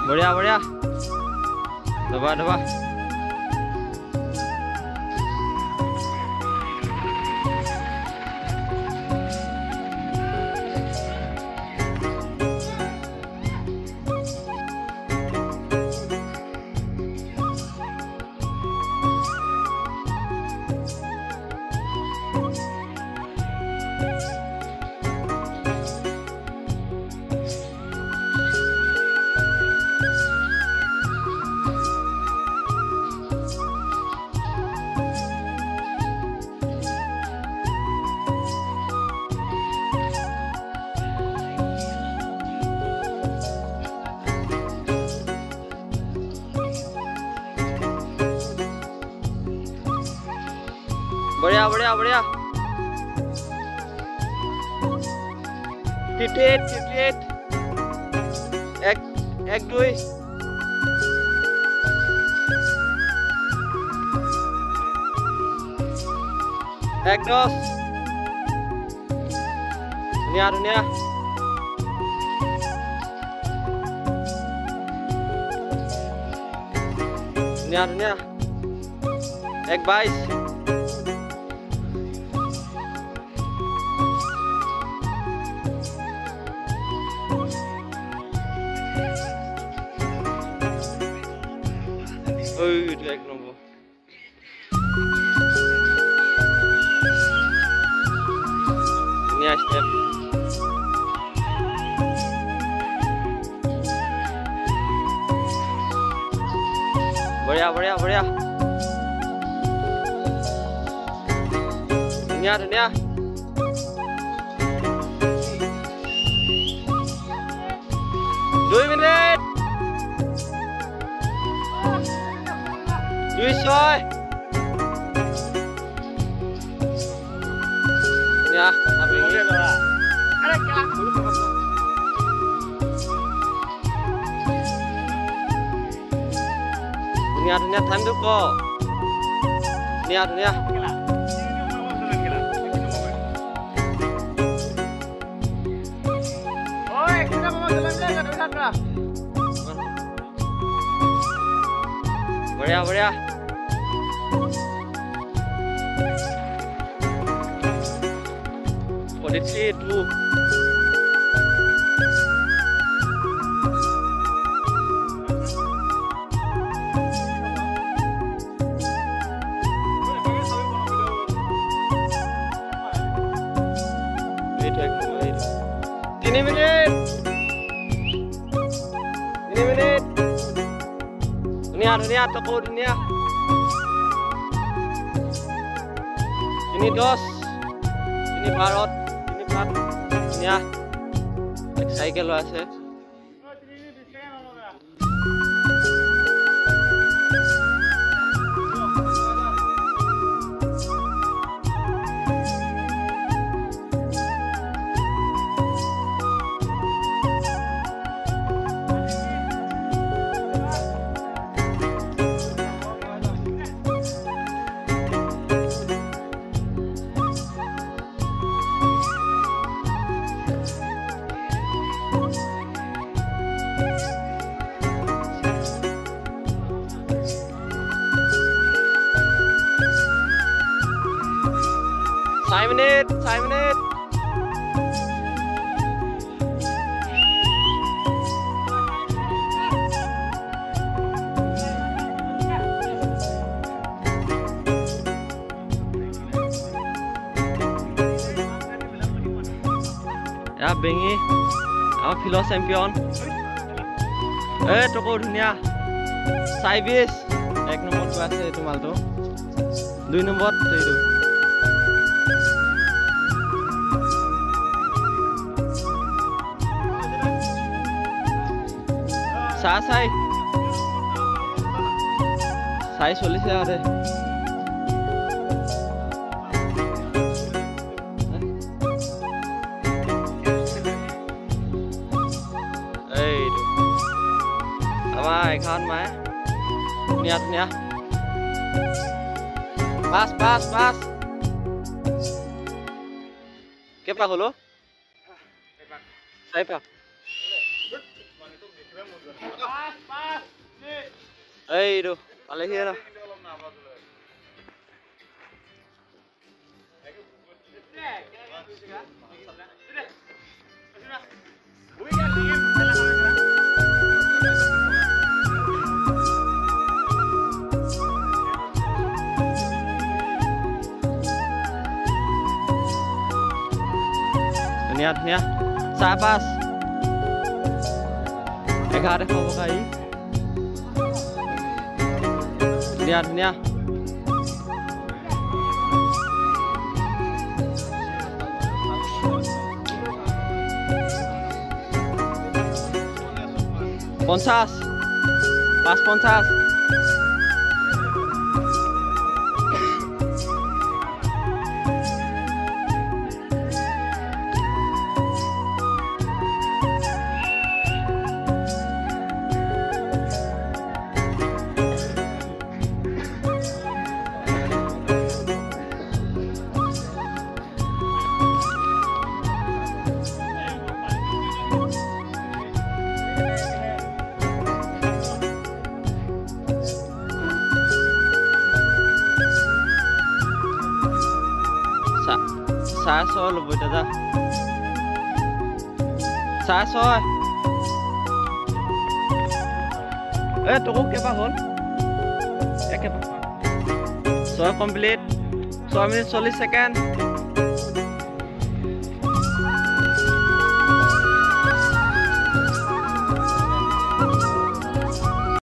बढ़िया बढ़िया दबा दबा बढ़िया बढ़िया बढ़िया टिटेट टिटेट एक दुई एक दस दुनिया दुनिया दुनिया दुनिया एक 22 itu ek nomor. Ini step. बढ़िया बढ़िया बढ़िया. Dunia dunia. Dua menit. Duy soi ya tapi ini ada jalan dunia time tuh kok dunia oi kita mau jalan-jalan udah बढ़िया बढ़िया posisi dulu ini menit dunia toko dunia ini dos ini Bharat ini Bharat dunia cycle আছে Saya menit ya bengi আমার fellow champion toko ধুনিয়া 22 1 number তো আছে এইটো মালটো 2 number এইটো sai চলিছে আৰে এইটো আমাৰ এখন মায়ে ধুনীয়া পাস কেইপাক হলো 4 পাক এইটো পালেহি ন ধুনীয়া ধুনীয়া 5.5 11 খাব কাই ধুনীয়া ধুনীয়া পঞ্চাছ 5.50 600 ল'ব দাদা 600 তোকো কেইবা হ'ল একেবাৰে 6 কমপ্লিট 6 মিনিট 40 ছেকেণ্ড